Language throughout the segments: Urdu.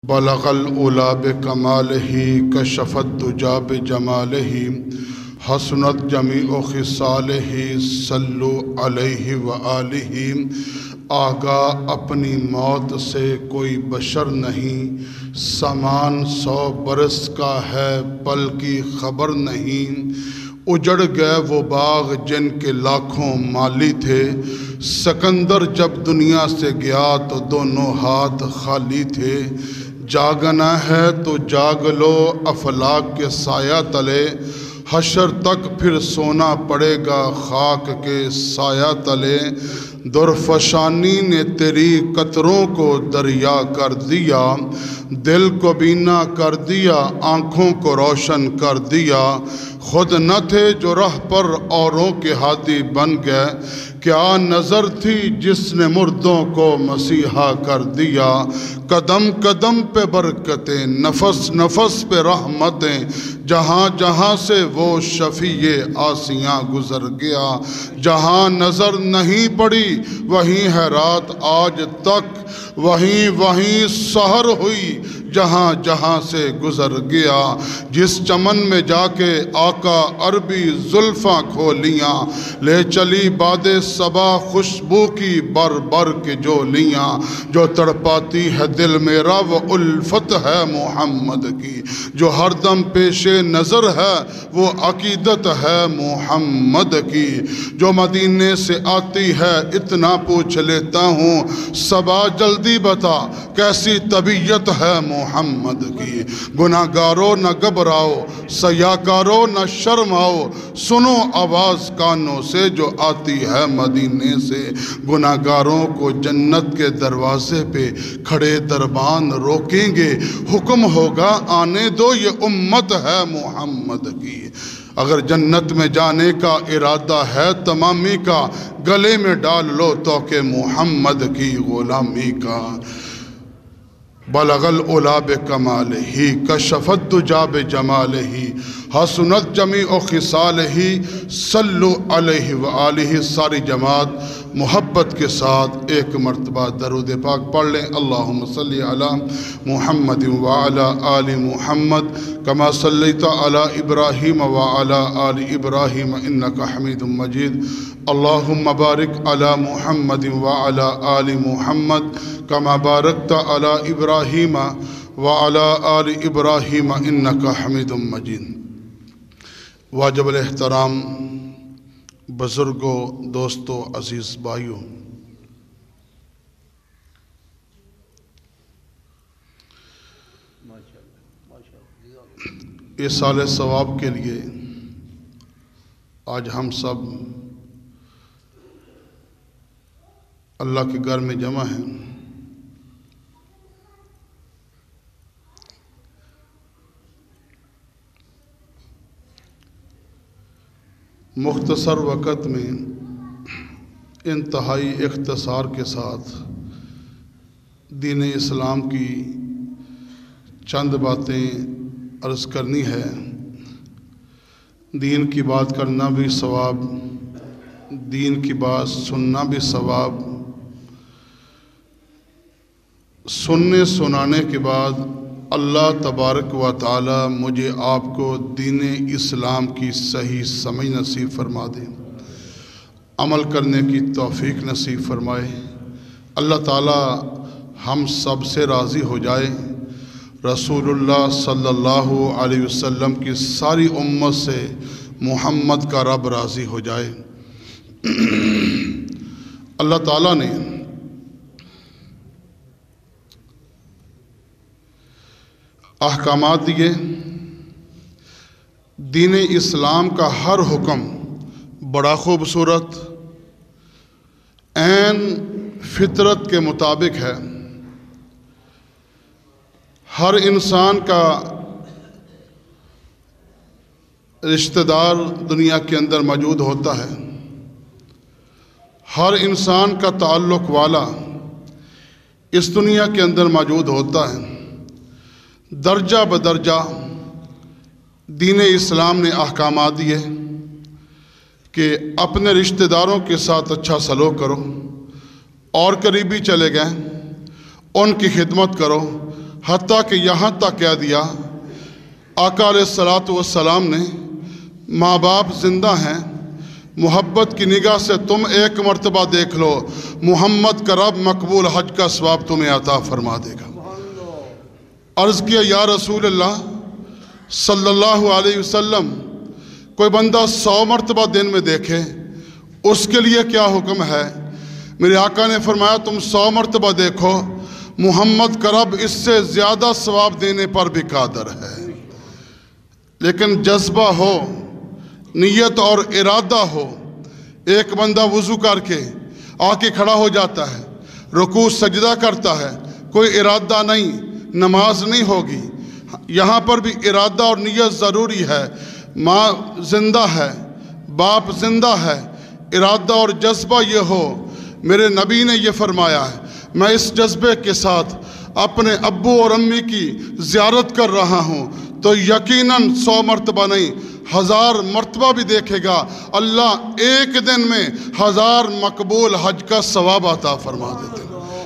بلغ العلا بکمالہ کشف الدجی بجمالہ حسنت جمیع خصالہ صلوا علیہ وآلہ۔ آگاہ اپنی موت سے کوئی بشر نہیں، سامان 100 برس کا ہے پل کی خبر نہیں۔ اجڑ گئے وہ باغ جن کے لاکھوں مالی تھے، سکندر جب دنیا سے گیا تو دونوں ہاتھ خالی تھے۔ جاگنا ہے تو جاگ لو افلاک کے سایہ تلے، حشر تک پھر سونا پڑے گا خاک کے سایہ تلے۔ درفشانی نے تیری قطروں کو دریا کر دیا، دل کو بینا کر دیا، آنکھوں کو روشن کر دیا۔ خود نہ تھے جو راہ پر اوروں کے ہادی بن گئے، کیا نظر تھی جس نے مردوں کو مسیحا کر دیا۔ قدم قدم پہ برکتیں، نفس نفس پہ رحمتیں، جہاں جہاں سے وہ شفیع آسیاں گزر گیا۔ جہاں نظر نہیں پڑی وہیں ہے رات آج تک، وہیں سحر ہوئی جہاں جہاں سے گزر گیا۔ جس چمن میں جا کے آقا عربی زلفاں کھولیاں، لے چلی باد صبا خوشبو کی بر بر کے جولیاں۔ جو تڑپاتی ہے دل میرا وہ الفت ہے محمد کی، جو ہر دم پیش نظر ہے وہ عقیدت ہے محمد کی۔ جو مدینے سے آتی ہے اتنا پوچھ لیتا ہوں، صبا جلدی بتا کیسی طبیعت ہے محمد کی۔ گناہگارو نہ گھبراؤ، سیاکارو نہ شرماؤ، سنو آواز کانوں سے جو آتی ہے مدینے سے۔ گناہگاروں کو جنت کے دروازے پہ کھڑے دربان روکیں گے، حکم ہوگا آنے دو یہ امت ہے محمد کی۔ اگر جنت میں جانے کا ارادہ ہے تمامی کا، گلے میں ڈال لو توق محمد کی غلامی کا۔ بلغ العلا بکمالہ کشف الدجی بجمالہ حسنت جمیع خصالہ صلوا علیہ وآلہ۔ ساری جماعت محبت کے ساتھ ایک مرتبہ درود پاک پڑھ لیں۔ اللہم صلی علی محمد وعلی آل محمد کما صلیت علی ابراہیم وعلی آل ابراہیم انکا حمید مجید۔ اللہم بارک علی محمد وعلی آل محمد کما بارکت علی ابراہیم وعلی آل ابراہیم انکا حمید مجید۔ واجب الاحترام بزرگوں، دوستوں، عزیز بھائیوں، اس سال ثواب کے لیے آج ہم سب اللہ کے گھر میں جمع ہیں۔ مختصر وقت میں انتہائی اختصار کے ساتھ دین اسلام کی چند باتیں عرض کرنی ہے۔ دین کی بات کرنا بھی ثواب، دین کی بات سننا بھی ثواب، سننے سنانے کے بعد اللہ تبارک و تعالی مجھے آپ کو دین اسلام کی صحیح سمجھ نصیب فرما دے، عمل کرنے کی توفیق نصیب فرمائے۔ اللہ تعالی ہم سب سے راضی ہو جائے، رسول اللہ صلی اللہ علیہ وسلم کی ساری امت سے محمد کا رب راضی ہو جائے۔ اللہ تعالیٰ نے احکامات دیے، دین اسلام کا ہر حکم بڑا خوبصورت، عین فطرت کے مطابق ہے۔ ہر انسان کا رشتہ دار دنیا کے اندر موجود ہوتا ہے، ہر انسان کا تعلق والا اس دنیا کے اندر موجود ہوتا ہے۔ درجہ بدرجہ دین اسلام نے احکامات دیے کہ اپنے رشتہ داروں کے ساتھ اچھا سلوک کرو، اور قریبی چلے گئے ان کی خدمت کرو، حتیٰ کہ یہاں تک کہہ دیا آقا علیہ الصلوۃ والسلام نے ماں باپ زندہ ہیں، محبت کی نگاہ سے تم ایک مرتبہ دیکھ لو، محمد کا رب مقبول حج کا ثواب تمہیں عطا فرما دے گا۔ عرض کیا یا رسول اللہ صلی اللہ علیہ وسلم، کوئی بندہ 100 مرتبہ دن میں دیکھے اس کے لیے کیا حکم ہے؟ میرے آقا نے فرمایا تم 100 مرتبہ دیکھو، محمد کا رب اس سے زیادہ ثواب دینے پر بھی قادر ہے۔ لیکن جذبہ ہو، نیت اور ارادہ ہو۔ ایک بندہ وضو کر کے آ کے کھڑا ہو جاتا ہے، رکوع سجدہ کرتا ہے، کوئی ارادہ نہیں، نماز نہیں ہوگی۔ یہاں پر بھی ارادہ اور نیت ضروری ہے۔ ماں زندہ ہے، باپ زندہ ہے، ارادہ اور جذبہ یہ ہو۔ میرے نبی نے یہ فرمایا ہے، میں اس جذبے کے ساتھ اپنے ابو اور امی کی زیارت کر رہا ہوں تو یقیناً 100 مرتبہ نہیں، 1000 مرتبہ بھی دیکھے گا، اللہ ایک دن میں 1000 مقبول حج کا ثواب عطا فرما دیتے ہیں۔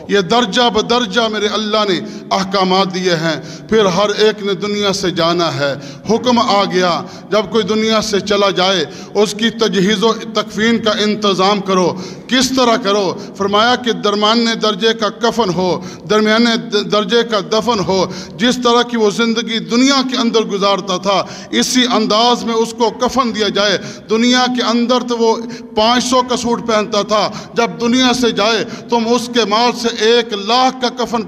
یہ درجہ بدرجہ میرے اللہ نے احکامات دیے ہیں۔ پھر ہر ایک نے دنیا سے جانا ہے، حکم آ گیا جب کوئی دنیا سے چلا جائے اس کی تجہیز و تکفین کا انتظام کرو۔ کس طرح کرو؟ فرمایا کہ درمیانے درجے کا کفن ہو، درمیانے درجے کا دفن ہو۔ جس طرح کی وہ زندگی دنیا کے اندر گزارتا تھا اسی انداز میں اس کو کفن دیا جائے۔ دنیا کے اندر تو وہ 500 کا سوٹ پہنتا تھا، جب دنیا سے جائے تم اس کے مال سے 1 لاکھ کا کفن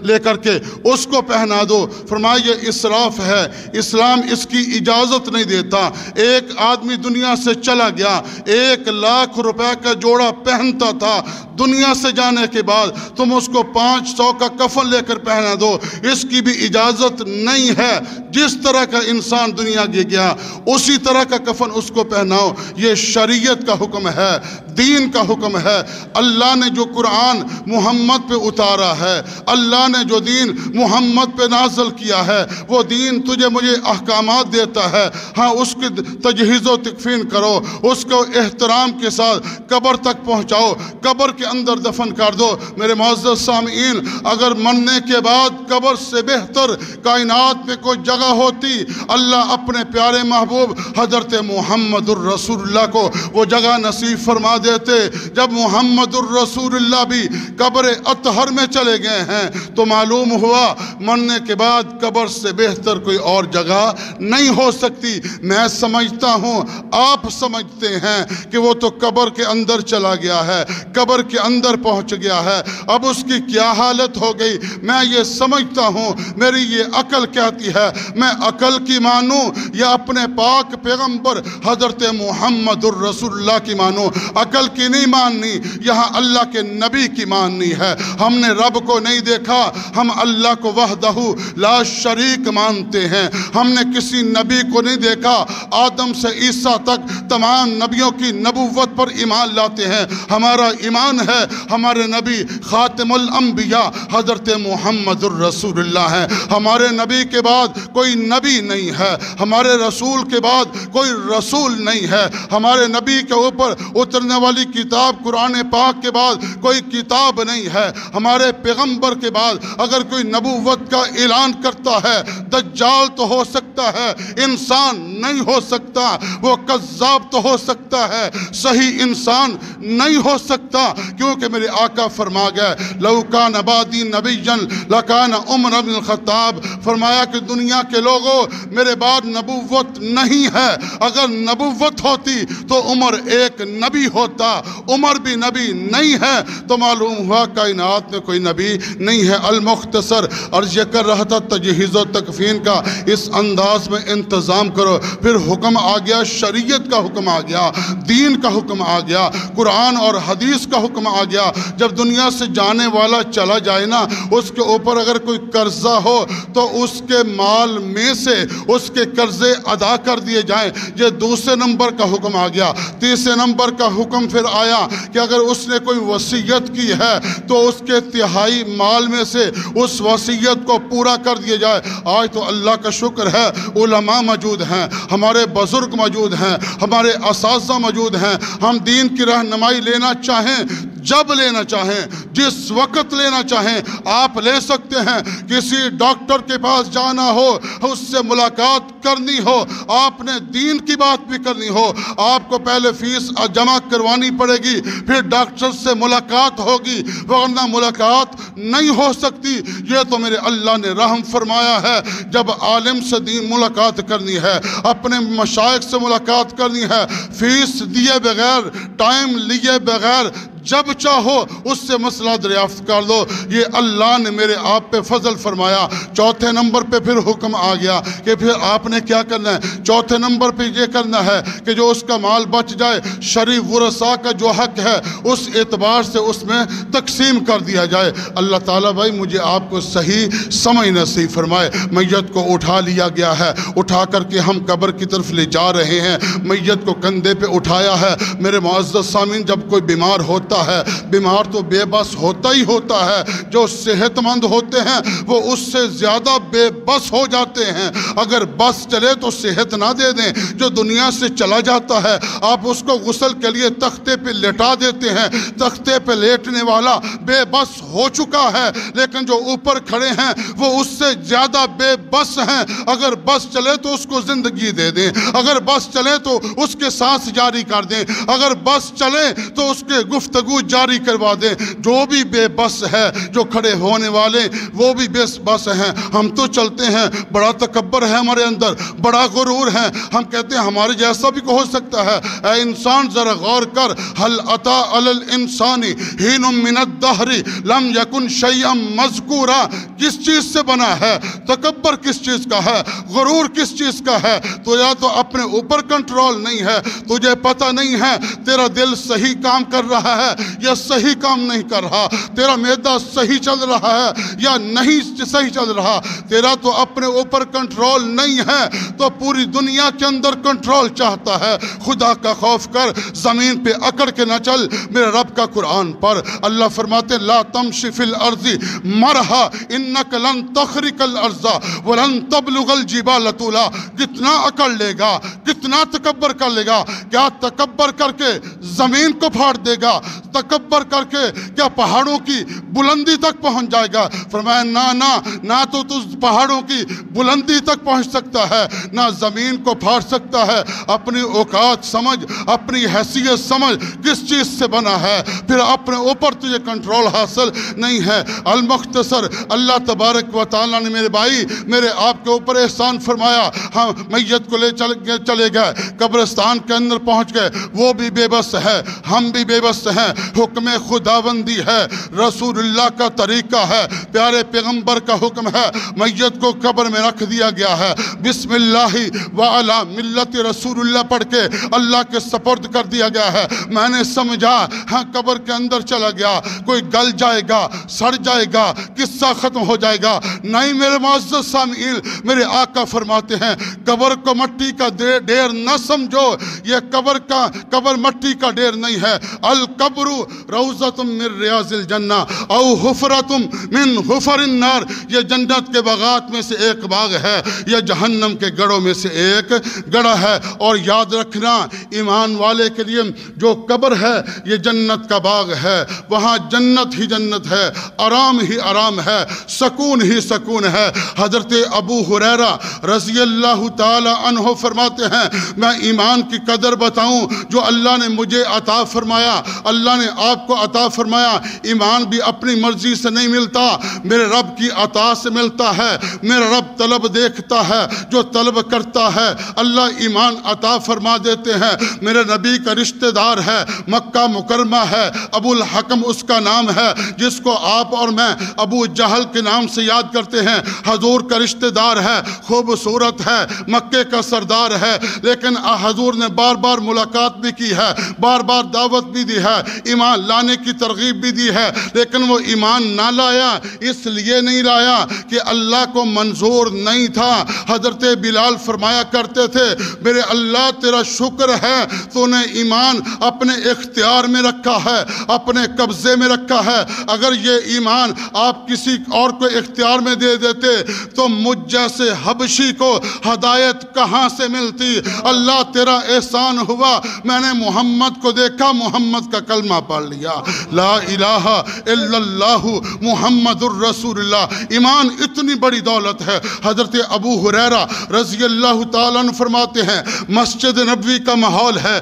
لے کر کے اس کو پہنا دو۔ فرمایا یہ اسراف ہے، اسلام اس کی اجازت نہیں دیتا۔ ایک آدمی دنیا سے چلا گیا، 1 لاکھ روپے کا جوڑا پہنتا تھا، دنیا سے جانے کے بعد تم اس کو 500 کا کفن لے کر پہنا دو، اس کی بھی اجازت نہیں ہے۔ جس طرح کا انسان دنیا گیا اسی طرح کا کفن اس کو پہناؤ۔ یہ شریعت کا حکم ہے، دین کا حکم ہے۔ اللہ نے جو قرآن محمد پہ اتارا ہے، اللہ نے جو دین محمد پہ نازل کیا ہے، وہ دین تجھے مجھے احکامات دیتا ہے۔ ہاں اس کی تجہیز و تکفین کرو، اس کو احترام کے ساتھ قبر تک پہنچاؤ، قبر کے اندر دفن کر دو۔ میرے معزز سامعین، اگر مرنے کے بعد قبر سے بہتر کائنات میں کوئی جگہ ہوتی، اللہ اپنے پیارے محبوب حضرت محمد الرسول اللہ کو وہ جگہ نصیب فرما دیتے۔ جب محمد الرسول اللہ بھی قبر اطہر میں چلے گئے ہیں تو معلوم ہوا مرنے کے بعد قبر سے بہتر کوئی اور جگہ نہیں ہو سکتی۔ میں سمجھتا ہوں آپ سمجھتے ہیں کہ وہ تو قبر کے اندر چلا گیا ہے، قبر کے اندر پہنچ گیا ہے، اب اس کی کیا حالت ہو گئی۔ میں یہ سمجھتا ہوں، میری یہ عقل کہتی ہے میں عقل کی مانوں یا اپنے پاک پیغمبر حضرت محمد الرسول اللہ کی مانوں۔ عقل کی نہیں ماننی، یہاں اللہ کے نبی کی ماننی ہے۔ ہم نے رب کو نہیں دیکھا، ہم اللہ کو وحدہ لا شریک مانتے ہیں۔ ہم نے کسی نبی کو نہیں دیکھا، آدم سے عیسیٰ تک تمام نبیوں کی نبوت پر ایمان لاتے ہیں۔ ہمارا ایمان ہے ہمارے نبی خاتم الانبیاء حضرت محمد الرسول اللہ ہیں۔ ہمارے نبی کے بعد کوئی نبی نہیں ہے، ہمارے رسول کے بعد کوئی رسول نہیں ہے۔ ہمارے نبی کے اوپر اترنے والی کتاب قرآن پاک کے بعد کوئی کتاب نہیں ہے۔ ہمارے پیغمبر کے بعد اگر کوئی نبوت کا اعلان کرتا ہے، دجال تو ہو سکتا ہے، انسان نہیں ہو سکتا۔ وہ کذاب تو ہو سکتا ہے، صحیح انسان نہیں ہو سکتا، کیونکہ میرے آقا فرما گئے لو کان بعدی نبیا لکان عمر بن الخطاب۔ فرمایا کہ دنیا کے لوگوں میرے بعد نبوت نہیں ہے، اگر نبوت ہوتی تو عمر ایک نبی ہوتا، عمر بھی نبی نہیں ہے تو معلوم ہوا کائنات میں کوئی نبی نہیں ہے۔ المختصر عرض یہ کر رہا تھا تجہیز و تکفین کا اس انداز میں انتظام کرو۔ پھر حکم آ گیا، شریعت کا حکم آ گیا، دین کا حکم آ گیا، قرآن اور حدیث کا حکم آ گیا۔ جب دنیا سے جانے والا چلا جائے نا، اس کے اوپر اگر کوئی قرضہ ہو تو اس کے مال میں سے اس کے قرضے ادا کر دیے جائیں۔ یہ دوسرے نمبر کا حکم آ گیا۔ تیسرے نمبر کا حکم پھر آیا کہ اگر اس نے کوئی وصیت کی ہے تو اس کے تہائی مال میں سے اس وصیت کو پورا کر دیا جائے۔ آج تو اللہ کا شکر ہے علماء موجود ہیں، ہمارے بزرگ موجود ہیں، ہمارے اساتذہ موجود ہیں۔ ہم دین کی رہنمائی لینا چاہیں جب لینا چاہیں، جس وقت لینا چاہیں آپ لے سکتے ہیں۔ کسی ڈاکٹر کے پاس جانا ہو، اس سے ملاقات کرنی ہو، آپ نے دین کی بات بھی کرنی ہو، آپ کو پہلے فیس جمع کروانی پڑے گی، پھر ڈاکٹر سے ملاقات ہوگی، ورنہ ملاقات نہیں ہو سکتی۔ یہ تو میرے اللہ نے رحم فرمایا ہے۔ جب عالم سے دین ملاقات کرنی ہے، اپنے مشائخ سے ملاقات کرنی ہے، فیس دیے بغیر، ٹائم لیے بغیر، جب چاہو اس سے مسئلہ دریافت کر دو۔ یہ اللہ نے میرے آپ پہ فضل فرمایا۔ چوتھے نمبر پہ پھر حکم آ گیا کہ پھر آپ نے کیا کرنا ہے؟ چوتھے نمبر پہ یہ کرنا ہے کہ جو اس کا مال بچ جائے، شریف ورثاء کا جو حق ہے اس اعتبار سے اس میں تقسیم کر دیا جائے۔ اللہ تعالیٰ بھائی مجھے آپ کو صحیح سمجھ نصیب فرمائے۔ میت کو اٹھا لیا گیا ہے، اٹھا کر کے ہم قبر کی طرف لے جا رہے ہیں۔ میت کو کندھے پہ اٹھایا ہے۔ میرے معزز سامعین، جب کوئی بیمار ہوتا ہے، بیمار تو بے بس ہوتا ہی ہوتا ہے۔ جو صحت مند ہوتے ہیں وہ اس سے زیادہ بے بس ہو جاتے ہیں۔ اگر بس چلے تو صحت نہ دے دیں۔ جو دنیا سے چلا جاتا ہے آپ اس کو غسل کے لیے تختے پہ لٹا دیتے ہیں، تختے پہ لیٹنے والا بے بس ہو چکا ہے، لیکن جو اوپر کھڑے ہیں وہ اس سے زیادہ بے بس ہیں۔ اگر بس چلے تو اس کو زندگی دے دیں، اگر بس چلے تو اس کے سانس جاری کر دیں، اگر بس چلے تو اس کے گفتگو جاری کروا دیں۔ جو بھی بے بس ہے، جو کھڑے ہونے والے وہ بھی بے بس ہیں۔ ہم تو چلتے ہیں، بڑا تکبر ہے ہمارے اندر، بڑا غرور ہے، ہم کہتے ہیں ہمارے جیسا بھی ہو سکتا ہے۔ اے انسان ذرا غور کر، هل اتى على الانسان حين من الدهر لم يكن شيئا مذكورا، کس چیز سے بنا ہے؟ تکبر کس چیز کا ہے؟ غرور کس چیز کا ہے؟ تو یا تو اپنے اوپر کنٹرول نہیں ہے، تجھے پتہ نہیں ہے تیرا دل صحیح کام کر رہا ہے یا صحیح کام نہیں کر رہا، تیرا معدہ صحیح چل رہا ہے یا نہیں صحیح چل رہا، تیرا تو اپنے اوپر کنٹرول نہیں ہے تو پوری دنیا کے اندر کنٹرول چاہتا ہے۔ خدا کا خوف کر، زمین پہ اکڑ کے نہ چل، میرے رب کا قرآن پر اللہ فرماتے لا تمشی فی الارض مرحا انک لن تخرق الارض ولن تبلغ الجبال طولا۔ کتنا اکڑ لے گا، کتنا تکبر کر لے گا؟ کیا تکبر کر کے زمین کو پھاڑ دے گا؟ تکبر کر کے کیا پہاڑوں کی بلندی تک پہنچ جائے گا؟ فرمایا نہ تو پہاڑوں کی بلندی تک پہنچ سکتا ہے، نہ زمین کو پھاڑ سکتا ہے۔ اپنی اوقات سمجھ، اپنی حیثیت سمجھ، کس چیز سے بنا ہے، پھر اپنے اوپر تجھے کنٹرول حاصل نہیں ہے۔ المختصر، اللہ تبارک و تعالیٰ نے میرے بھائی میرے آپ کے اوپر احسان فرمایا۔ ہم میت کو لے چلے گئے، قبرستان کے اندر پہنچ گئے، وہ بھی بے بس ہے، ہم بھی بے بس ہیں۔ حکم خداوندی ہے، رسول اللہ کا طریقہ ہے، پیارے پیغمبر کا حکم ہے۔ میت کو قبر میں رکھ دیا گیا ہے، بسم اللہ وعلی ملت رسول اللہ پڑھ کے اللہ کے سپرد کر دیا گیا ہے۔ میں نے سمجھا ہاں قبر کے اندر چلا گیا، کوئی گل جائے گا، سڑ جائے گا، قصہ ختم ہو جائے گا۔ نہیں میرے معزز سامعین، میرے آقا فرماتے ہیں قبر کو مٹی کا ڈھیر نہ سمجھو، یہ قبر مٹی کا ڈھیر نہیں ہے۔ القبر روضۃ من ریاض الجنہ او حفرۃ من حفر النار، یہ جنت کے باغات میں سے ایک باغ ہے، یہ جہنم کے گڑھوں میں سے ایک گڑھا ہے۔ اور یاد رکھنا ایمان والے کے لیے جو قبر ہے یہ جنت کا باغ ہے، وہاں جنت ہی جنت ہے، آرام ہی آرام ہے، سکون ہی سکون ہے۔ حضرت ابو ہریرہ رضی اللہ تعالی عنہ فرماتے ہیں میں ایمان کی قدر بتاؤں جو اللہ نے مجھے عطا فرمایا، اللہ نے آپ کو عطا فرمایا۔ ایمان بھی اپنی مرضی سے نہیں ملتا، میرے رب کی عطا سے ملتا ہے۔ میرا رب طلب دیکھتا ہے، جو طلب کرتا ہے اللہ ایمان عطا فرما دیتے ہیں۔ میرے نبی کا رشتہ دار ہے، مکہ مکرمہ ہے، ابو الحکم اس کا نام ہے، جس کو آپ اور میں ابو جہل کے نام سے یاد کرتے ہیں۔ حضور کا رشتہ دار ہے، خوبصورت ہے، مکے کا سردار ہے، لیکن حضور نے بار بار ملاقات بھی کی ہے، بار بار دعوت بھی دی ہے، ایمان لانے کی ترغیب بھی دی ہے، لیکن وہ ایمان نہ لایا۔ اس لیے نہیں لایا کہ اللہ کو منظور نہیں تھا۔ حضرت بلال فرمایا کرتے تھے میرے اللہ تیرا شکر ہے تو نے ایمان اپنے اختیار میں رکھا ہے، اپنے قبضے میں رکھا ہے۔ اگر یہ ایمان آپ کسی اور کو اختیار میں دے دیتے تو مجھ جیسے حبشی کو ہدایت کہاں سے ملتی؟ اللہ تیرا احسان ہوا، میں نے محمد کو دیکھا، محمد کا کلمہ پڑھ لیا، لا الہ الا اللہ محمد الرسول اللہ۔ ایمان اتنی بڑی دولت ہے۔ حضرت ابو ہریرہ رضی اللہ تعالیٰ عنہ فرماتے ہیں مسجد نبوی کا ماحول ہے،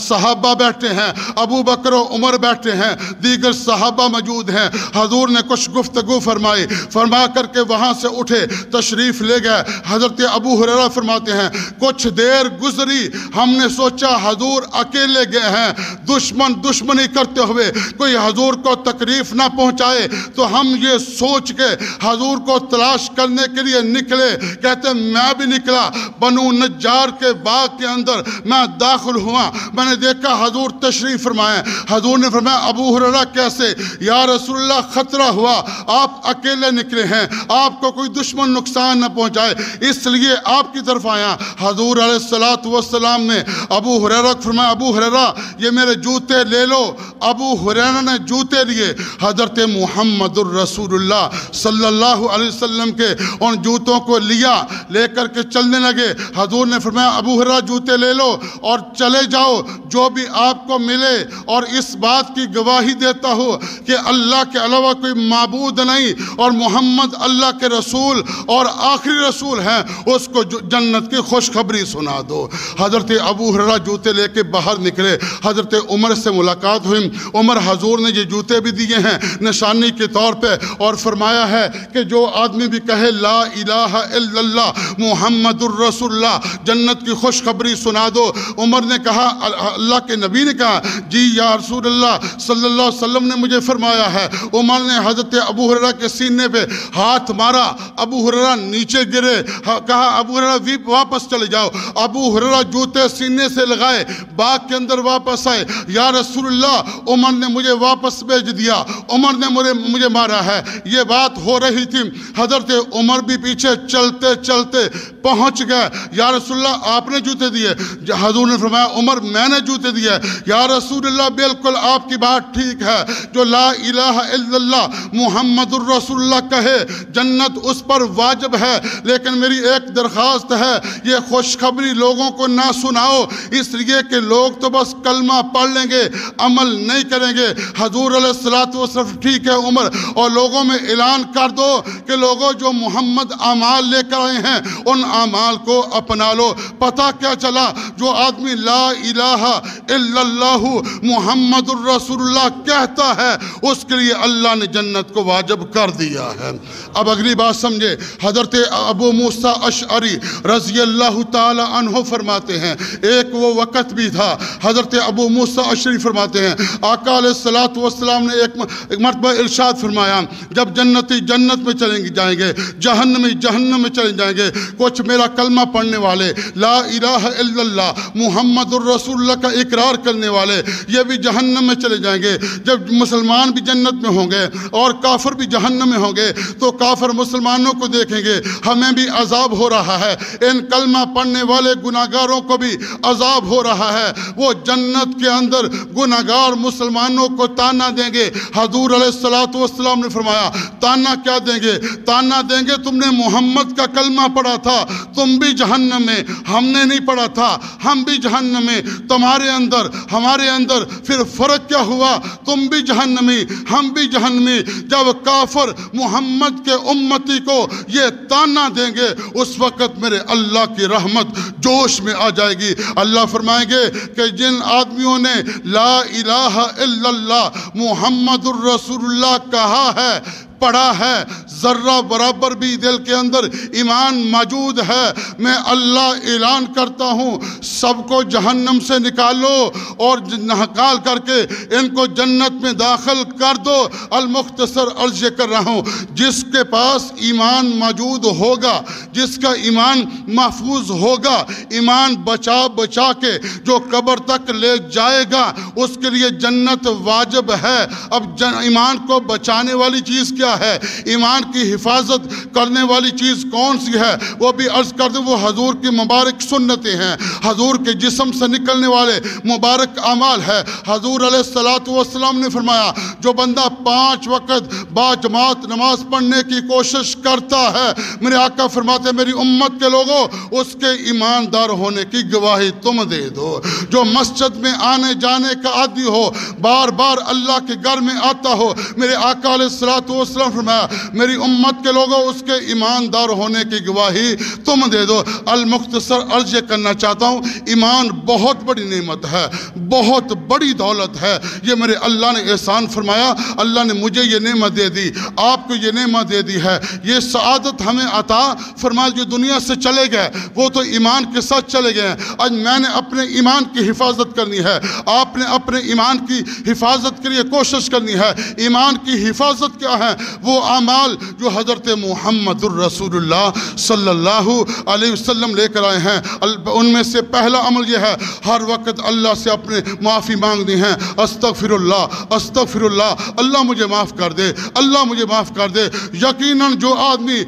صحابہ بیٹھے ہیں، ابو بکر و عمر بیٹھے ہیں، دیگر صحابہ موجود ہیں۔ حضور نے کچھ گفتگو فرمائی، فرما کر کے وہاں سے اٹھے تشریف لے گئے۔ حضرت ابو ہریرہ فرماتے ہیں کچھ دیر گزری، ہم نے سوچا حضور اکیلے گئے ہیں، دشمنی کرتے ہوئے کوئی حضور کو تکلیف نہ پہنچائے، تو ہم یہ سوچ کے حضور کو تلاش کرنے کے لیے نکلے۔ کہتے میں بھی نکلا، بنو نجار کے باغ کے اندر میں داخل ہوا، میں نے دیکھا حضور تشریف فرمائے۔ حضور نے فرمایا ابو ہریرہ کیسے؟ یا رسول اللہ خطرہ ہوا، آپ اکیلے نکلے ہیں، آپ کو کوئی دشمن نقصان نہ پہنچائے، اس لیے آپ کی طرف آیا۔ حضور علیہ السلام نے ابو ہریرہ کو فرمایا ابو ہریرہ یہ میرے جوتے لے لو۔ ابو ہریرہ نے جوتے لیے، حضرت محمد الرسول اللہ صلی اللہ علیہ وسلم کے ان جوتوں کو لے کر کے چلنے لگے۔ حضور نے فرمایا ابو ہریرہ جوتے لے لو اور چلے جاؤ، جو بھی آپ کو ملے اور اس بات کی گواہی دیتا ہو کہ اللہ کے علاوہ کوئی معبود نہیں اور محمد اللہ کے رسول اور آخری رسول ہیں، اس کو جنت کی خوشخبری سنا دو۔ حضرت ابو ہریرہ جوتے لے کے باہر نکلے، حضرت عمر سے ملاقات ہوئی۔ عمر حضور نے یہ جوتے بھی دیے ہیں نشانی کے طور پہ، اور فرمایا ہے کہ جو آدمی بھی کہے لا الہ الا اللہ محمد الرسول اللہ، جنت کی خوشخبری سنا دو۔ عمر نے کہا، اللہ کے نبی نے کہا جی یا رسول اللہ صلی اللہ علیہ وسلم نے مجھے فرمایا ہے۔ عمر نے حضرت ابو ہریرہ کے سینے پہ ہاتھ مارا، ابو ہریرہ نیچے گرے، کہا ابو ہریرہ واپس چلے جاؤ۔ ابو ہریرہ جوتے سینے سے لگائے باغ کے اندر واپس آئے، یا رسول اللہ عمر نے مجھے واپس بھیج دیا، عمر نے مجھے مارا ہے۔ یہ بات ہو رہی تھی، حضرت عمر بھی پیچھے چلتے چلتے پہنچ گئے۔ یا رسول اللہ آپ نے جوتے دیے؟ حضور نے فرمایا عمر میں نے جوتے دیے۔ یا رسول اللہ بالکل آپ کی بات ٹھیک ہے، جو لا الہ الا اللہ محمد الرسول اللہ کہے جنت اس پر واجب ہے، لیکن میری ایک درخواست ہے، یہ خوشخبری لوگوں کو نہ سناؤ، اس لیے کہ لوگ تو بس کلمہ پڑھ لیں گے، عمل نہیں کریں گے۔ حضور علیہ السلام ٹھیک ہے عمر، اور لوگوں میں اعلان کر دو کہ لوگوں جو محمد اعمال لے کر آئے ہیں ان اعمال کو اپنا لو۔ پتہ کیا چلا؟ جو آدمی لا الہ الا اللہ محمد الرسول اللہ کہتا ہے اس کے لیے اللہ نے جنت کو واجب کر دیا ہے۔ اب اگلی بات سمجھے، حضرت ابو موسیٰ اشعری رضی اللہ تعالی عنہ فرماتے ہیں ایک وہ وقت بھی تھا، حضرت ابو موسیٰ اشعری فرماتے ہیں آقا علیہ السلام نے ایک مرتبہ ارشاد فرمایا جب جنتی جنت میں جائیں گے، جہنمی جہنم میں چلے جائیں گے، کچھ میرا کلمہ پڑھنے والے، لا الہ الا اللہ محمد الرسول اللہ کا اقرار کرنے والے، یہ بھی جہنم میں چلے جائیں گے۔ جب مسلمان بھی جنت میں ہوں گے اور کافر بھی جہنم میں ہوں گے تو کافر مسلمانوں کو دیکھیں گے ہمیں بھی عذاب ہو رہا ہے، ان کلمہ پڑھنے والے گناہگاروں کو بھی عذاب ہو رہا ہے، وہ جنت کے اندر گناہگار مسلمانوں کو تانا دیں گے۔ حضور علیہ السلام نے فرمایا تانا کیا دیں گے؟ تانا دیں گے تم نے محمد کا کلمہ پڑھا تھا، تم بھی جہنم میں، ہم نے نہیں پڑھا تھا، ہم بھی جہنم میں، تمہارے اندر ہمارے اندر پھر فرق کیا ہوا؟ تم بھی جہنمی، ہم بھی جہنمی۔ جب کافر محمد کے امتی کو یہ تانا دیں گے اس وقت میرے اللہ کی رحمت جوش میں آ جائے گی۔ اللہ فرمائیں گے کہ جن آدمیوں نے لا الہ الا اللہ محمد الرسول اللہ کہا ہے، پڑھا ہے، ذرہ برابر بھی دل کے اندر ایمان موجود ہے، میں اللہ اعلان کرتا ہوں سب کو جہنم سے نکالو اور نکال کر کے ان کو جنت میں داخل کر دو۔ المختصر عرض کر رہا ہوں، جس کے پاس ایمان موجود ہوگا، جس کا ایمان محفوظ ہوگا، ایمان بچا کے جو قبر تک لے جائے گا اس کے لیے جنت واجب ہے۔ اب ایمان کو بچانے والی چیز کیا کیا ہے؟ ایمان کی حفاظت کرنے والی چیز کون سی ہے؟ وہ بھی عرض کر دیں، وہ حضور کی مبارک سنتیں ہیں، حضور کے جسم سے نکلنے والے مبارک اعمال ہے۔ حضور علیہ السلام نے فرمایا، جو بندہ 5 وقت باجماعت نماز پڑھنے کی کوشش کرتا ہے، میرے آقا فرماتے ہیں میری امت کے لوگوں اس کے ایماندار ہونے کی گواہی تم دے دو۔ جو مسجد میں آنے جانے کا عادی ہو، بار بار اللہ کے گھر میں آتا ہو، میرے آقا علیہ السلام فرمایا میری امت کے لوگوں اس کے ایماندار ہونے کی گواہی تم دے دو۔ المختصر عرض یہ کرنا چاہتا ہوں، ایمان بہت بڑی نعمت ہے، بہت بڑی دولت ہے۔ یہ میرے اللہ نے احسان فرمایا، اللہ نے مجھے یہ نعمت دے دی، آپ کو یہ نعمت دے دی ہے۔ یہ سعادت ہمیں عطا فرمایا، جو دنیا سے چلے گئے وہ تو ایمان کے ساتھ چلے گئے ہیں۔ آج میں نے اپنے ایمان کی حفاظت کرنی ہے، آپ نے اپنے ایمان کی حفاظت کے لیے کوشش کرنی ہے۔ ایمان کی حفاظت کیا ہے؟ وہ اعمال جو حضرت محمد الرسول اللہ صلی اللہ علیہ وسلم لے کر آئے ہیں، ان میں سے پہلا عمل یہ ہے، ہر وقت اللہ سے اپنے معافی مانگنی ہے۔ استغفر اللہ، اللہ مجھے معاف کر دے، اللہ مجھے معاف کر دے۔ یقیناً جو آدمی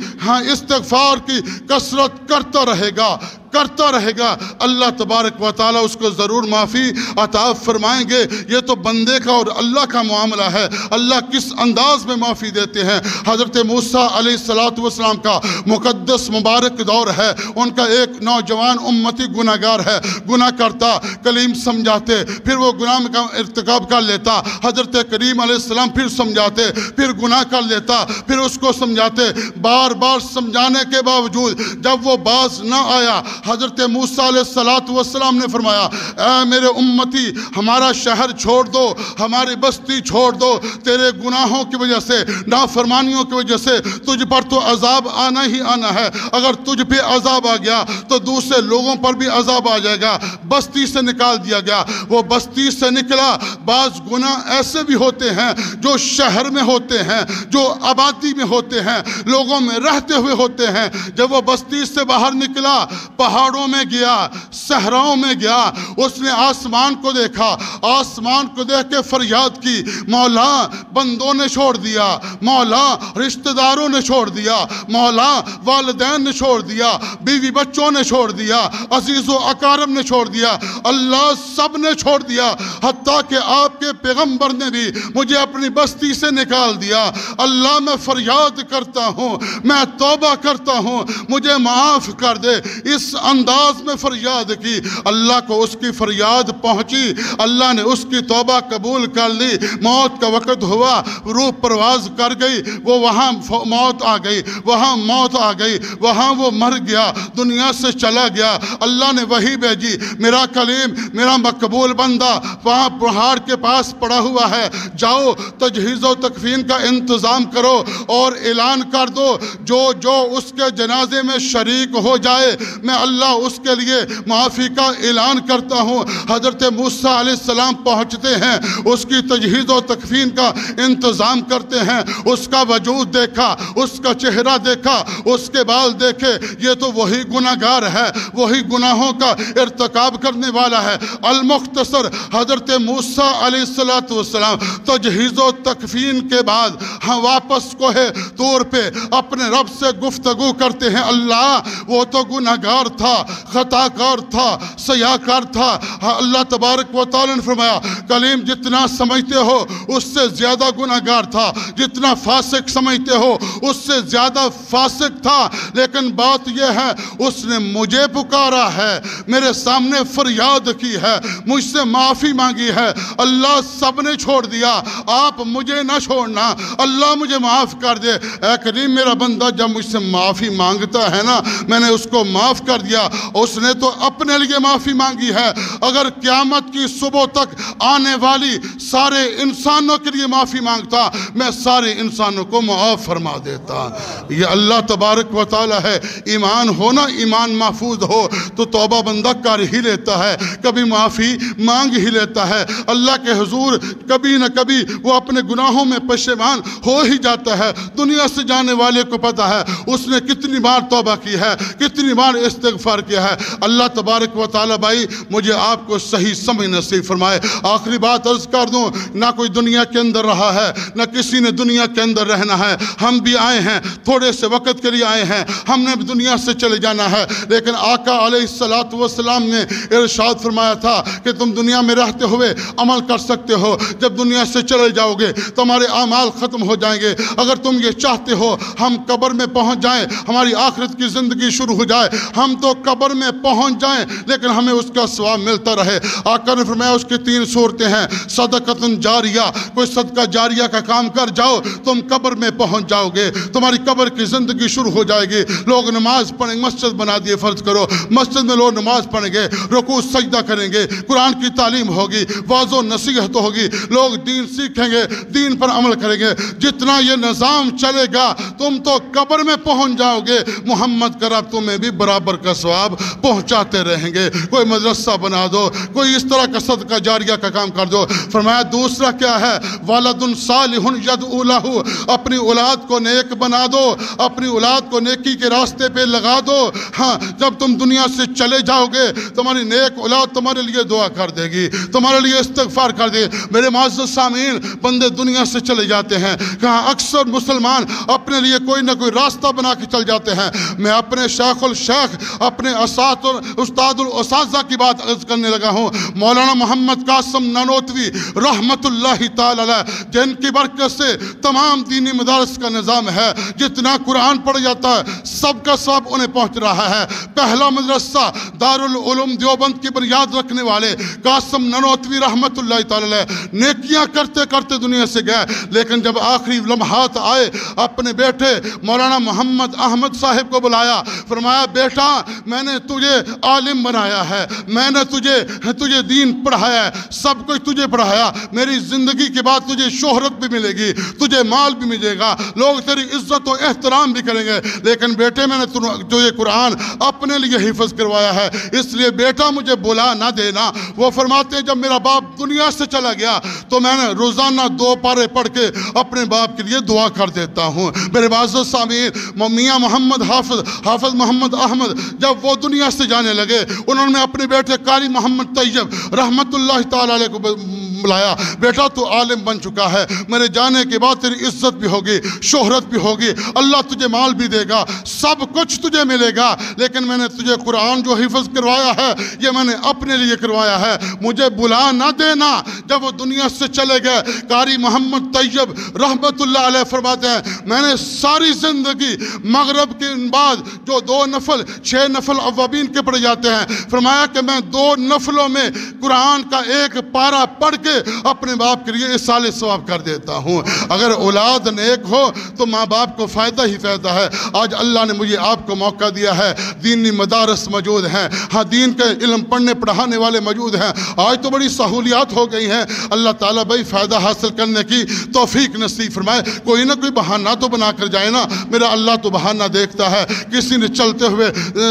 استغفار کی کثرت کرتا رہے گا اللہ تبارک و تعالیٰ اس کو ضرور معافی عطا فرمائیں گے۔ یہ تو بندے کا اور اللہ کا معاملہ ہے، اللہ کس انداز میں معافی دیتے ہیں۔ حضرت موسیٰ علیہ السلام کا مقدس مبارک دور ہے، ان کا ایک نوجوان امتی گناہ گار ہے، گناہ کرتا، کلیم سمجھاتے، پھر وہ گناہ کا ارتکاب کر لیتا، حضرت کریم علیہ السلام پھر سمجھاتے، پھر گناہ کر لیتا، پھر اس کو سمجھاتے، بار بار سمجھانے کے باوجود جب وہ باز نہ آیا، حضرت موسیٰ علیہ السلام نے فرمایا اے میرے امتی ہمارا شہر چھوڑ دو، ہماری بستی چھوڑ دو، تیرے گناہوں کی وجہ سے، نافرمانیوں کی وجہ سے تجھ پر تو عذاب آنا ہی آنا ہے۔ اگر تجھ پہ عذاب آ گیا تو دوسرے لوگوں پر بھی عذاب آ جائے گا۔ بستی سے نکال دیا گیا، وہ بستی سے نکلا۔ بعض گناہ ایسے بھی ہوتے ہیں جو شہر میں ہوتے ہیں، جو آبادی میں ہوتے ہیں، لوگوں میں رہتے ہوئے ہوتے ہیں۔ جب وہ بستی سے باہر نکلا، پہاڑوں میں گیا، صحراؤں میں گیا، اس نے آسمان کو دیکھا، آسمان کو دیکھ کے فریاد کی، مولا بندوں نے چھوڑ دیا، مولا رشتہ داروں نے چھوڑ دیا، مولا والدین نے چھوڑ دیا، بیوی بچوں نے چھوڑ دیا، عزیز و اقارب نے چھوڑ دیا، اللہ سب نے چھوڑ دیا، حتیٰ کہ آپ کے پیغمبر نے بھی مجھے اپنی بستی سے نکال دیا۔ اللہ میں فریاد کرتا ہوں، میں توبہ کرتا ہوں، مجھے معاف کر دے۔ اس انداز میں فریاد کی، اللہ کو اس کی فریاد پہنچی، اللہ نے اس کی توبہ قبول کر لی۔ موت کا وقت ہوا، روح پرواز کر گئی، وہ وہاں موت آ گئی، وہاں موت آ گئی، وہاں وہ مر گیا، دنیا سے چلا گیا۔ اللہ نے وحی بھیجی، میرا کلیم، میرا مقبول بندہ وہاں پہاڑ کے پاس پڑا ہوا ہے، جاؤ تجہیز و تکفین کا انتظام کرو اور اعلان کر دو، جو اس کے جنازے میں شریک ہو جائے میں اللہ اس کے لیے معافی کا اعلان کرتا ہوں۔ حضرت موسیٰ علیہ السلام پہنچتے ہیں، اس کی تجہیز و تکفین کا انتظام کرتے ہیں، اس کا وجود دیکھا، اس کا چہرہ دیکھا، اس کے بال دیکھے، یہ تو وہی گناہ گار ہے، وہی گناہوں کا ارتکاب کرنے والا ہے۔ المختصر حضرت موسیٰ علیہ السلام تجہیز و تکفین کے بعد واپس کوہ طور پہ اپنے رب سے گفتگو کرتے ہیں، اللہ وہ تو گناہ گار تھا، خطا کار تھا، سیاکار تھا۔ اللہ تبارک و تعالیٰ نے فرمایا کلیم جتنا سمجھتے ہو اس سے زیادہ گناہ گار تھا، جتنا فاسق سمجھتے ہو اس سے زیادہ فاسق تھا، لیکن بات یہ ہے اس نے مجھے پکارا ہے، میرے سامنے فریاد کی ہے، مجھ سے معافی مانگی ہے۔ اللہ سب نے چھوڑ دیا، آپ مجھے نہ چھوڑنا، اللہ مجھے معاف کر دے۔ اے کریم میرا بندہ جب مجھ سے معافی مانگتا ہے نا، میں نے اس کو معاف کر دیا، اس نے تو اپنے لیے معافی مانگی ہے۔ اگر قیامت کی صبح تک آنے والی سارے انسانوں کے لیے معافی مانگتا، میں سارے انسانوں کو معاف فرما دیتا۔ یہ اللہ تبارک و تعالی ہے۔ ایمان ہونا، ایمان محفوظ ہو تو توبہ بندہ کر ہی لیتا ہے، کبھی معافی مانگ ہی لیتا ہے، اللہ کے حضور کبھی نہ کبھی وہ اپنے گناہوں میں پشیمان ہو ہی جاتا ہے۔ دنیا سے جانے والے کو پتہ ہے اس نے کتنی بار توبہ کی ہے، کتنی بار استغفار کیا ہے۔ اللہ تبارک و تعالی بھائی مجھے آپ کو صحیح سمجھ نصیب فرمائے۔ آخری بات عرض کر دوں نہ کوئی دنیا کے اندر رہا ہے، نہ کسی نے دنیا کے اندر رہنا ہے۔ ہم بھی آئے ہیں، تھوڑے سے وقت کے لیے آئے ہیں، ہم نے بھی دنیا سے چلے جانا ہے، لیکن آقا علیہ السلام نے ارشاد فرمایا تھا کہ تم دنیا میں رہتے ہوئے عمل کر سکتے ہو، جب دنیا سے چلے جاؤ گے تمہارے اعمال ختم ہو جائیں گے۔ اگر تم یہ چاہتے ہو ہم قبر میں پہنچ جائیں، ہماری آخرت کی زندگی شروع ہو جائے، ہم تو قبر میں پہنچ جائیں لیکن ہمیں اس کا ثواب ملتا رہے۔ آقا نے فرمایا اس کی 3 صورتیں ہیں، صدقۃ جاریہ، کوئی صدقہ جاریہ کا کام کر جاؤ، تم قبر میں پہنچ جاؤ گے، تمہاری قبر کی زندگی شروع ہو جائے گی۔ لوگ نماز پڑھیں، مسجد بنا دیے، فرض کرو مسجد میں لوگ نماز پڑھیں گے، رکوع سجدہ کریں گے، قرآن کی تعلیم ہوگی، واعظ و نصیحت ہوگی، لوگ دین سیکھیں گے، دین پر عمل کریں گے۔ جتنا یہ نظام چلے گا تم تو قبر میں پہنچ جاؤ گے، محمد کا رب تمہیں بھی برابر کا ثواب پہنچاتے رہیں گے۔ کوئی مدرسہ بنا دو، کوئی اس طرح کا صدقہ جاریہ کا کام کر دو۔ فرمایا دوسرا کیا ہے؟ ولد صالح یدعو لہ، اپنی اولاد کو نیک بنا دو، اپنی اولاد کو نیکی کے راستے پہ لگا دو۔ ہاں جب تم دنیا سے چلے جاؤ گے تمہاری نیک اولاد تمہارے لیے دعا کر دے گی، تمہارے لیے استغفار کر دے گی۔ میرے معزز سامعین، بندے دنیا سے چلے جاتے ہیں، کہاں اکثر مسلمان اپنے لیے کوئی نہ کوئی راستہ بنا کے چل جاتے ہیں۔ میں اپنے شیخ الشیخ، اپنے استاد الاساتذہ کی بات عرض کرنے لگا ہوں، مولانا محمد قاسم نانوتوی رحمت اللہ تعالی علیہ، جن کی برکت سے تمام دینی مدارس کا نظام ہے، جتنا قرآن پڑھ جاتا ہے سب کا ثواب انہیں پہنچ رہا ہے۔ پہلا مدرسہ دارالعلوم دیوبند کی بنیاد رکھنے والے قاسم نانوتوی رحمت اللہ تعالی علیہ نیکیاں کرتے کرتے دنیا سے گئے، لیکن جب آخری لمحات آئے اپنے بیٹے مولانا محمد احمد صاحب کو بلایا، فرمایا بیٹا میں نے تجھے عالم بنایا ہے، میں نے تجھے دین پڑھایا ہے، سب کچھ تجھے پڑھایا، میری زندگی کے بعد تجھے شہرت بھی ملے گی، تجھے مال بھی ملے گا، لوگ تیری عزت و احترام بھی کریں گے، لیکن بیٹے میں نے تجھے قرآن اپنے لیے حفظ کروایا ہے، اس لیے بیٹا مجھے بلا نہ دینا۔ وہ فرماتے ہیں جب میرا باپ دنیا سے چلا گیا تو میں نے روزانہ 2 پارے پڑھ کے اپنے باپ کے لیے دعا کر دیتا ہوں۔ میرے معزز سامعین، میاں محمد حافظ محمد احمد جب وہ دنیا سے جانے لگے، انہوں نے اپنے بیٹے قاری محمد طیب رحمت اللہ تعالی علیہ کو بلایا، بیٹا تو عالم بن چکا ہے، میرے جانے کے بعد تیری عزت بھی ہوگی، شہرت بھی ہوگی، اللہ تجھے مال بھی دے گا، سب کچھ تجھے ملے گا، لیکن میں نے تجھے قرآن جو حفظ کروایا ہے یہ میں نے اپنے لیے کروایا ہے، مجھے بلا نہ دینا۔ جب وہ دنیا سے چلے گئے، قاری محمد طیب رحمت اللہ علیہ فرماتے ہیں میں نے ساری زندگی مغرب کے بعد جو 2 نفل 6 نفل اوابین کے پڑھے جاتے ہیں، فرمایا کہ میں 2 نفلوں میں قرآن کا 1 پارہ پڑھ کے اپنے باپ کے لیے اصال ثواب کر دیتا ہوں۔ اگر اولاد نیک ہو تو ماں باپ کو فائدہ ہی فائدہ ہے۔ آج اللہ نے مجھے آپ کو موقع دیا ہے، دینی مدارس موجود ہیں، ہاں دین کے علم پڑھنے پڑھانے والے موجود ہیں، آج تو بڑی سہولیات ہو گئی ہیں۔ اللہ تعالیٰ بھائی فائدہ حاصل کرنے کی توفیق نصیب فرمائے۔ کوئی نہ کوئی بہانہ تو بنا کر جائے نا، میرا اللہ تو بہانہ دیکھتا ہے۔ کسی نے چلتے ہوئے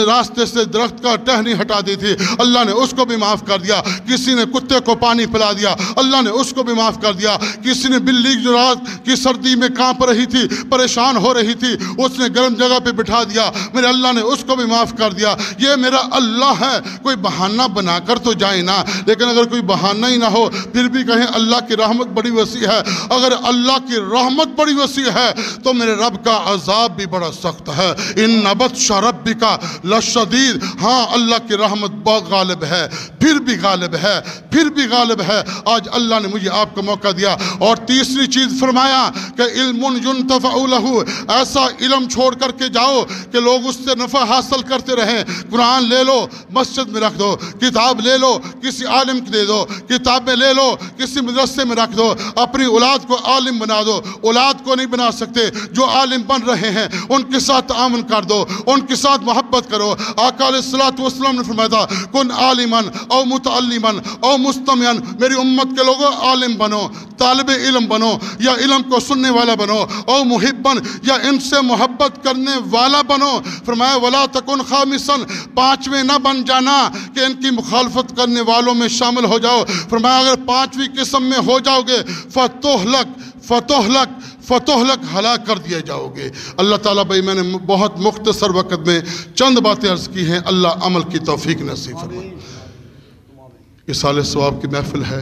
راستے سے درخت کا ٹہنی ہٹا دی تھی، اللہ نے اس کو بھی معاف کر دیا۔ کسی نے کتے کو پانی پلا دیا، اللہ نے اس کو بھی معاف کر دیا۔ کسی نے بلی جو رات کی سردی میں کانپ رہی تھی، پریشان ہو رہی تھی، اس نے گرم جگہ پہ بٹھا دیا، میرے اللہ نے اس کو بھی معاف کر دیا۔ یہ میرا اللہ ہے، کوئی بہانہ بنا کر تو جائے نا۔ لیکن اگر کوئی بہانہ ہی نہ ہو پھر بھی کہیں اللہ کی رحمت بڑی وسیع ہے، اگر اللہ کی رحمت بڑی وسیع ہے تو میرے رب کا عذاب بھی بڑا سخت ہے۔ ان بطش ربک لشدید، ہاں اللہ کی رحمت بہت غالب ہے، پھر بھی غالب ہے، پھر بھی غالب ہے۔ آج اللہ نے مجھے آپ کو موقع دیا۔ اور تیسری چیز فرمایا کہ علم ينتفع له، ایسا علم چھوڑ کر کے جاؤ کہ لوگ اس سے نفع حاصل کرتے رہیں۔ قرآن لے لو، مسجد میں رکھ دو، کتاب لے لو، کسی عالم کو دے دو، کتابیں لے لو، کسی مدرسے میں رکھ دو، اپنی اولاد کو عالم بنا دو۔ اولاد کو نہیں بنا سکتے، جو عالم بن رہے ہیں ان کے ساتھ تعاون کر دو، ان کے ساتھ محبت کرو۔ آقا علیہ السلام نے فرمایا تھا کن عالمن او متعلمن او مستمعن، میری امت کے لوگوں عالم بنو، طالب علم بنو، یا علم کو سننے والا بنو، او محبن، یا ان سے محبت کرنے والا بنو۔ فرمایا ولا تکن خامسن، 5ویں نہ بن جانا کہ ان کی مخالفت کرنے والوں میں شامل ہو جاؤ۔ فرمایا اگر 5ویں قسم میں ہو جاؤ گے فتحلک ہلاک کر دیے جاؤ گے۔ اللہ تعالیٰ بھائی میں نے بہت مختصر وقت میں چند باتیں عرض کی ہیں، اللہ عمل کی توفیق نصیب فرمائے۔ اصال ثواب کی محفل ہے،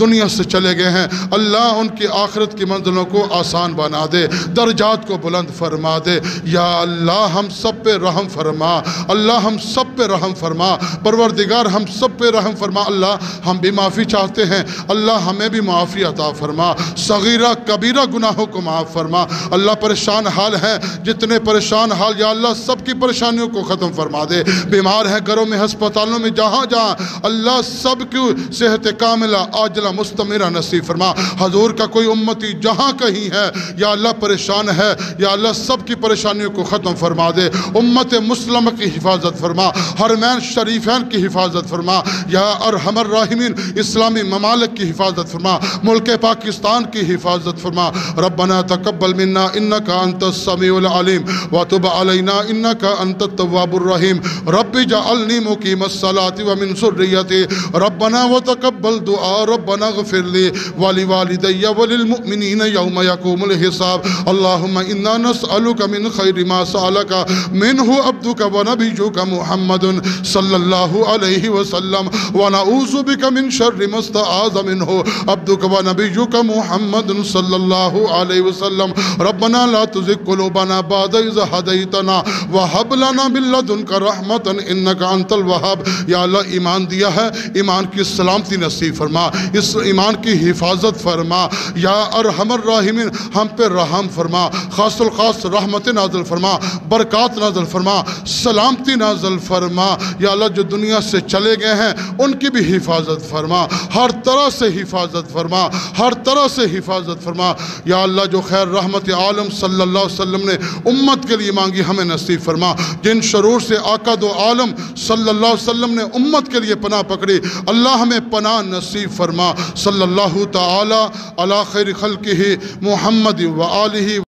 دنیا سے چلے گئے ہیں اللہ ان کی آخرت کی منزلوں کو آسان بنا دے، درجات کو بلند فرما دے۔ یا اللہ ہم سب پہ رحم فرما، اللہ ہم سب پہ رحم فرما، پروردگار ہم سب پہ رحم فرما۔ اللہ ہم بھی معافی چاہتے ہیں، اللہ ہمیں بھی معافی عطا فرما، صغیرہ کبیرہ گناہوں کو معاف فرما۔ اللہ پریشان حال ہیں، جتنے پریشان حال یا اللہ سب کی پریشانیوں کو ختم فرما دے۔ بیمار ہیں گھروں میں، ہسپتالوں میں، جہاں جہاں اللہ سب کی صحت کاملہ عاجلہ مستمرہ نصیب فرما۔ حضور کا کوئی امتی جہاں کہیں ہے یا اللہ پریشان ہے یا اللہ سب کی پریشانیوں کو ختم فرما دے۔ امت مسلمہ کی حفاظت فرما، حرمین شریفین کی حفاظت فرما، یا ارحم الراحمین اسلامی ممالک کی حفاظت فرما، ملک پاکستان کی حفاظت فرما۔ ربنا تقبل منا انک انت السمیع العلیم وتب علینا انک انت التواب الرحیم۔ رب اجعلنی مقیم الصلاۃ ومن ذریتی ربنا وتقبل دعاء ربنا اغفر لی ولوالدی وللمؤمنین یوم یقوم الحساب۔ اللہم انا نسألک من خیر ما سألک منہ عبدک ونبیک محمد صلی اللہ علیہ وسلم ونعوذ بک من شر ما استعاذ منہ عبدک ونبیک محمد صلی اللہ علیہ وسلم۔ ربنا لا تزغ قلوبنا بعد اذ ہدیتنا وہب لنا من لدنک رحمۃ انک انت الوہاب۔ یا اللہ ایمان دیا ہے، ایمان کی سلامتی نصیب فرما، اس ایمان کی حفاظت فرما۔ یا ارحم الراحمین ہم پہ رحم فرما، خاص الخاص رحمت نازل فرما، برکات نازل فرما، سلامتی نازل فرما۔ یا اللہ جو دنیا سے چلے گئے ہیں ان کی بھی حفاظت فرما، ہر طرح سے حفاظت فرما، ہر طرح سے حفاظت فرما۔ یا اللہ جو خیر رحمت عالم صلی اللہ علیہ وسلم نے امت کے لیے مانگی ہمیں نصیب فرما، جن شرور سے آقا دو عالم صلی اللہ علیہ وسلم نے امت کے لیے پناہ پکڑی اللہ ہمیں پناہ نصیب فرما۔ صلی اللہ تعالی علی خیر خلقہ محمد و آلہ